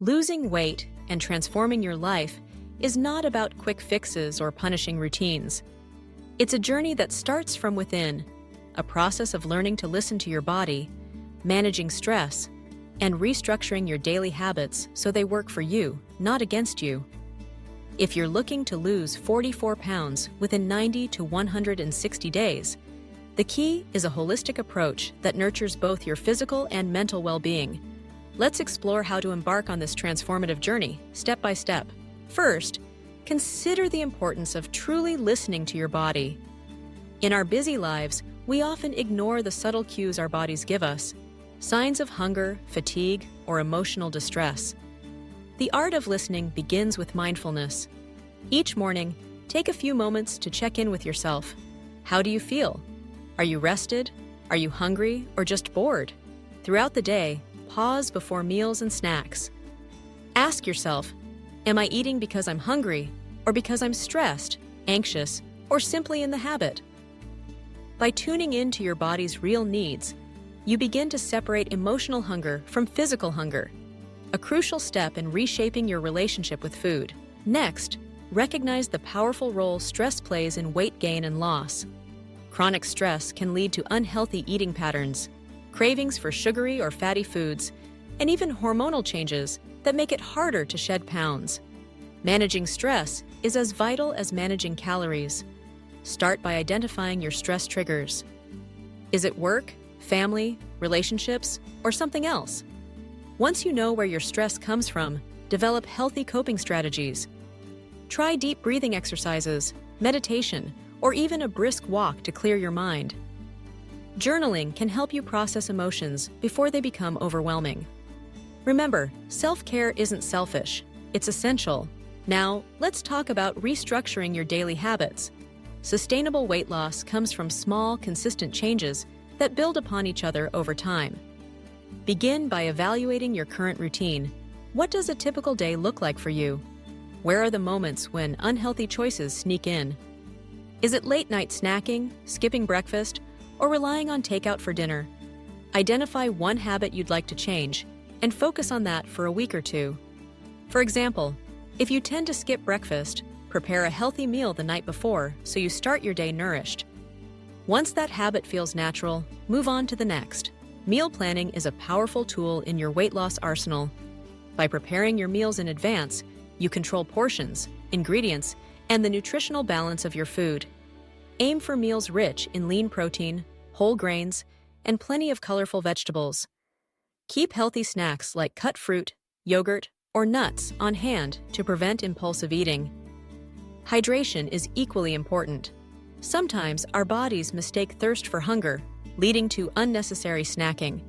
Losing weight and transforming your life is not about quick fixes or punishing routines. It's a journey that starts from within, a process of learning to listen to your body, managing stress, and restructuring your daily habits so they work for you, not against you. If you're looking to lose 44 pounds within 90 to 160 days, the key is a holistic approach that nurtures both your physical and mental well-being. Let's explore how to embark on this transformative journey, step by step. First, consider the importance of truly listening to your body. In our busy lives, we often ignore the subtle cues our bodies give us, signs of hunger, fatigue, or emotional distress. The art of listening begins with mindfulness. Each morning, take a few moments to check in with yourself. How do you feel? Are you rested? Are you hungry or just bored? Throughout the day, pause before meals and snacks. Ask yourself, am I eating because I'm hungry or because I'm stressed, anxious, or simply in the habit? By tuning in to your body's real needs, you begin to separate emotional hunger from physical hunger, a crucial step in reshaping your relationship with food. Next, recognize the powerful role stress plays in weight gain and loss. Chronic stress can lead to unhealthy eating patterns, cravings for sugary or fatty foods, and even hormonal changes that make it harder to shed pounds. Managing stress is as vital as managing calories. Start by identifying your stress triggers. Is it work, family, relationships, or something else? Once you know where your stress comes from, develop healthy coping strategies. Try deep breathing exercises, meditation, or even a brisk walk to clear your mind. Journaling can help you process emotions before they become overwhelming. Remember, self-care isn't selfish, it's essential. Now, let's talk about restructuring your daily habits. Sustainable weight loss comes from small, consistent changes that build upon each other over time. Begin by evaluating your current routine. What does a typical day look like for you? Where are the moments when unhealthy choices sneak in? Is it late-night snacking, skipping breakfast, or relying on takeout for dinner? Identify one habit you'd like to change and focus on that for a week or two. For example, if you tend to skip breakfast, prepare a healthy meal the night before so you start your day nourished. Once that habit feels natural, move on to the next. Meal planning is a powerful tool in your weight loss arsenal. By preparing your meals in advance, you control portions, ingredients, and the nutritional balance of your food. Aim for meals rich in lean protein, whole grains, and plenty of colorful vegetables. Keep healthy snacks like cut fruit, yogurt, or nuts on hand to prevent impulsive eating. Hydration is equally important. Sometimes our bodies mistake thirst for hunger, leading to unnecessary snacking.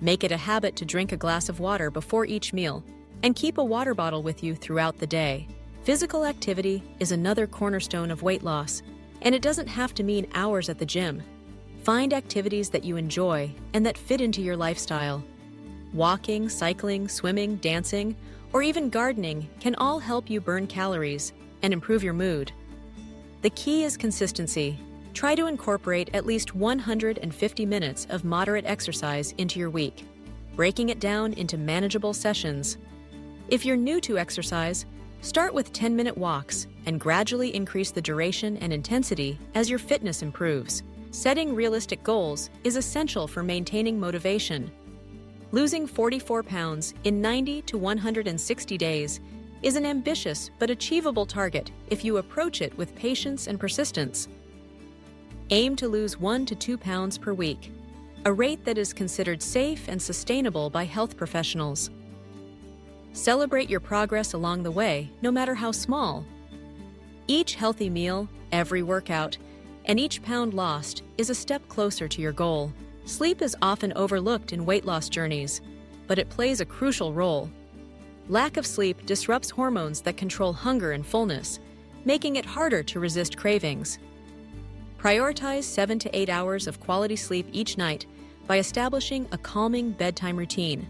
Make it a habit to drink a glass of water before each meal and keep a water bottle with you throughout the day. Physical activity is another cornerstone of weight loss, and it doesn't have to mean hours at the gym. Find activities that you enjoy and that fit into your lifestyle. Walking, cycling, swimming, dancing, or even gardening can all help you burn calories and improve your mood. The key is consistency. Try to incorporate at least 150 minutes of moderate exercise into your week, breaking it down into manageable sessions. If you're new to exercise, start with 10-minute walks and gradually increase the duration and intensity as your fitness improves. Setting realistic goals is essential for maintaining motivation. Losing 44 pounds in 90 to 160 days is an ambitious but achievable target if you approach it with patience and persistence. Aim to lose 1 to 2 pounds per week, a rate that is considered safe and sustainable by health professionals. Celebrate your progress along the way, no matter how small. Each healthy meal, every workout, and each pound lost is a step closer to your goal. Sleep is often overlooked in weight loss journeys, but it plays a crucial role. Lack of sleep disrupts hormones that control hunger and fullness, making it harder to resist cravings. Prioritize 7 to 8 hours of quality sleep each night by establishing a calming bedtime routine.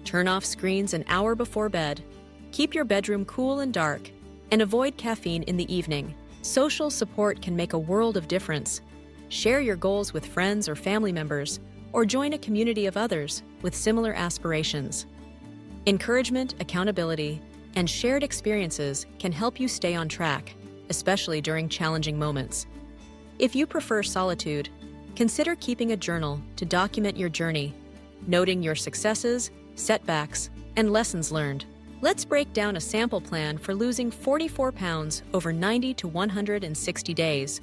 Turn off screens an hour before bed. Keep your bedroom cool and dark, and avoid caffeine in the evening. Social support can make a world of difference. Share your goals with friends or family members, or join a community of others with similar aspirations. Encouragement, accountability, and shared experiences can help you stay on track, especially during challenging moments. If you prefer solitude, consider keeping a journal to document your journey, noting your successes, setbacks, and lessons learned. Let's break down a sample plan for losing 44 pounds over 90 to 160 days.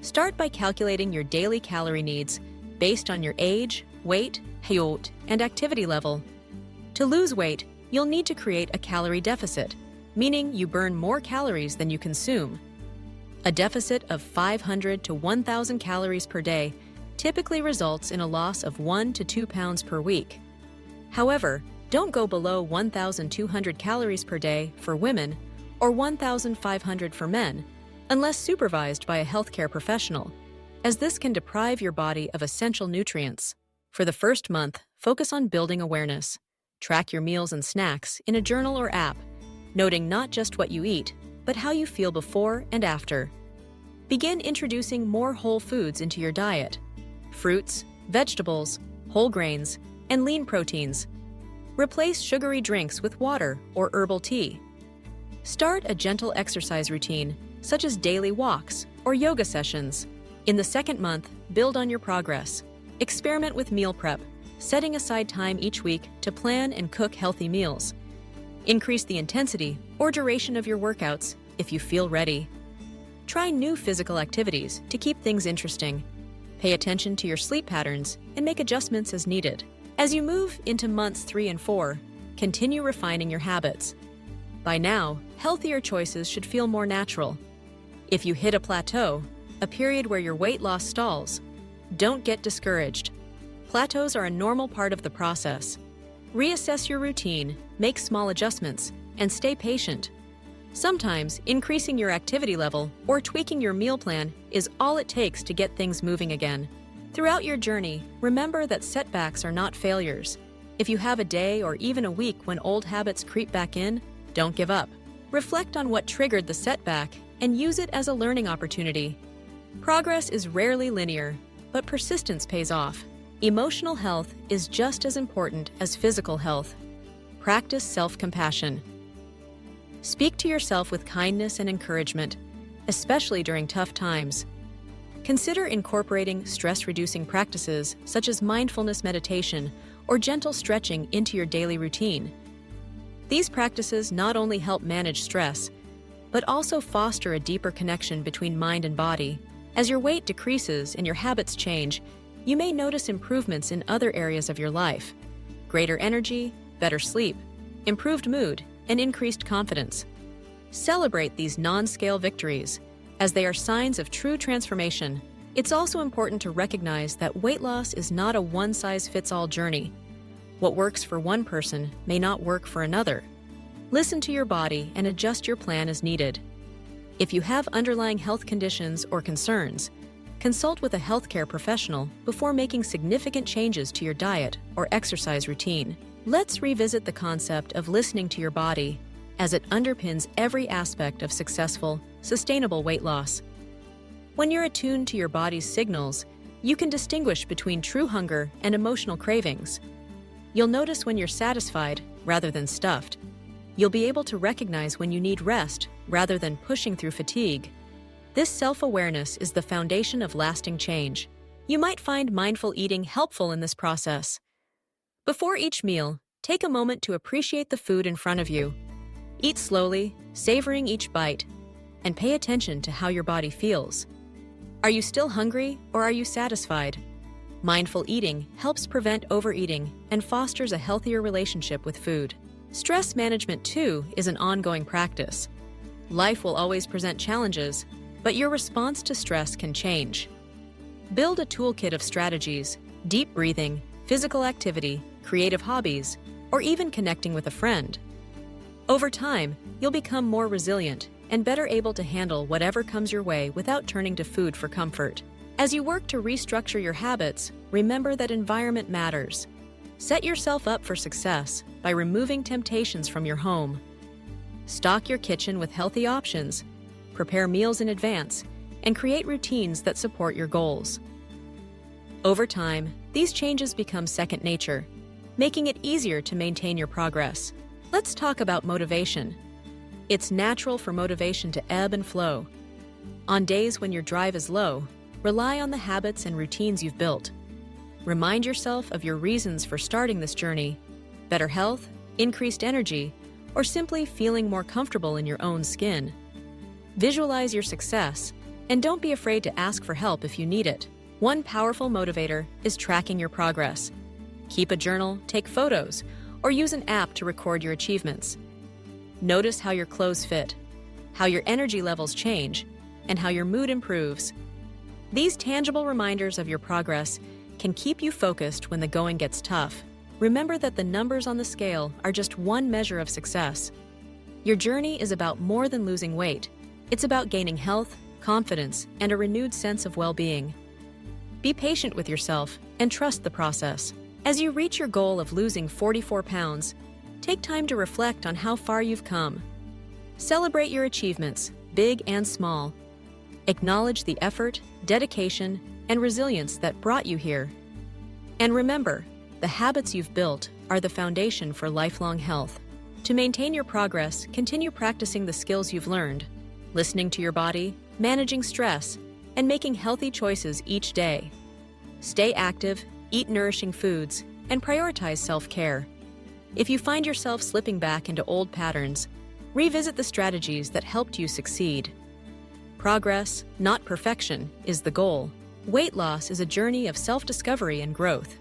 Start by calculating your daily calorie needs based on your age, weight, height, and activity level. To lose weight, you'll need to create a calorie deficit, meaning you burn more calories than you consume. A deficit of 500 to 1,000 calories per day typically results in a loss of 1 to 2 pounds per week. However, don't go below 1,200 calories per day for women or 1,500 for men unless supervised by a healthcare professional, as this can deprive your body of essential nutrients. For the first month, focus on building awareness. Track your meals and snacks in a journal or app, noting not just what you eat, but how you feel before and after. Begin introducing more whole foods into your diet: fruits, vegetables, whole grains, and lean proteins. Replace sugary drinks with water or herbal tea. Start a gentle exercise routine, such as daily walks or yoga sessions. In the second month, build on your progress. Experiment with meal prep, setting aside time each week to plan and cook healthy meals. Increase the intensity or duration of your workouts if you feel ready. Try new physical activities to keep things interesting. Pay attention to your sleep patterns and make adjustments as needed. As you move into months 3 and 4, continue refining your habits. By now, healthier choices should feel more natural. If you hit a plateau, a period where your weight loss stalls, don't get discouraged. Plateaus are a normal part of the process. Reassess your routine, make small adjustments, and stay patient. Sometimes, increasing your activity level or tweaking your meal plan is all it takes to get things moving again. Throughout your journey, remember that setbacks are not failures. If you have a day or even a week when old habits creep back in, don't give up. Reflect on what triggered the setback and use it as a learning opportunity. Progress is rarely linear, but persistence pays off. Emotional health is just as important as physical health. Practice self-compassion. Speak to yourself with kindness and encouragement, especially during tough times. Consider incorporating stress-reducing practices such as mindfulness meditation or gentle stretching into your daily routine. These practices not only help manage stress, but also foster a deeper connection between mind and body. As your weight decreases and your habits change, you may notice improvements in other areas of your life: greater energy, better sleep, improved mood, and increased confidence. Celebrate these non-scale victories, as they are signs of true transformation. It's also important to recognize that weight loss is not a one-size-fits-all journey. What works for one person may not work for another. Listen to your body and adjust your plan as needed. If you have underlying health conditions or concerns, consult with a healthcare professional before making significant changes to your diet or exercise routine. Let's revisit the concept of listening to your body, as it underpins every aspect of successful, sustainable weight loss. When you're attuned to your body's signals, you can distinguish between true hunger and emotional cravings. You'll notice when you're satisfied rather than stuffed. You'll be able to recognize when you need rest rather than pushing through fatigue. This self-awareness is the foundation of lasting change. You might find mindful eating helpful in this process. Before each meal, take a moment to appreciate the food in front of you. Eat slowly, savoring each bite, and pay attention to how your body feels. Are you still hungry or are you satisfied? Mindful eating helps prevent overeating and fosters a healthier relationship with food. Stress management, too, is an ongoing practice. Life will always present challenges, but your response to stress can change. Build a toolkit of strategies: deep breathing, physical activity, creative hobbies, or even connecting with a friend. Over time, you'll become more resilient and better able to handle whatever comes your way without turning to food for comfort. As you work to restructure your habits, remember that environment matters. Set yourself up for success by removing temptations from your home. Stock your kitchen with healthy options, prepare meals in advance, and create routines that support your goals. Over time, these changes become second nature. making it easier to maintain your progress. Let's talk about motivation. It's natural for motivation to ebb and flow. On days when your drive is low, rely on the habits and routines you've built. Remind yourself of your reasons for starting this journey: better health, increased energy, or simply feeling more comfortable in your own skin. Visualize your success, and don't be afraid to ask for help if you need it. One powerful motivator is tracking your progress. Keep a journal, take photos, or use an app to record your achievements. Notice how your clothes fit, how your energy levels change, and how your mood improves. These tangible reminders of your progress can keep you focused when the going gets tough. Remember that the numbers on the scale are just one measure of success. Your journey is about more than losing weight. It's about gaining health, confidence, and a renewed sense of well-being. Be patient with yourself and trust the process. As you reach your goal of losing 44 pounds, take time to reflect on how far you've come. Celebrate your achievements, big and small. Acknowledge the effort, dedication, and resilience that brought you here. And remember, the habits you've built are the foundation for lifelong health. To maintain your progress, continue practicing the skills you've learned, listening to your body, managing stress, and making healthy choices each day. Stay active, eat nourishing foods, and prioritize self-care. If you find yourself slipping back into old patterns, revisit the strategies that helped you succeed. Progress, not perfection, is the goal. Weight loss is a journey of self-discovery and growth.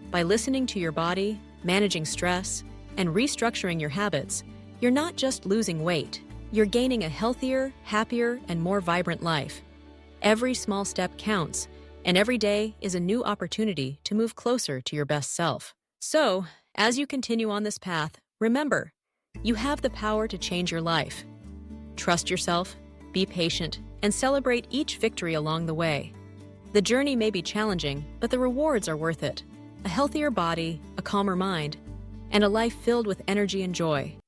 By listening to your body, managing stress, and restructuring your habits, you're not just losing weight, you're gaining a healthier, happier, and more vibrant life. Every small step counts, and every day is a new opportunity to move closer to your best self. So, as you continue on this path, remember, you have the power to change your life. Trust yourself, be patient, and celebrate each victory along the way. The journey may be challenging, but the rewards are worth it. A healthier body, a calmer mind, and a life filled with energy and joy.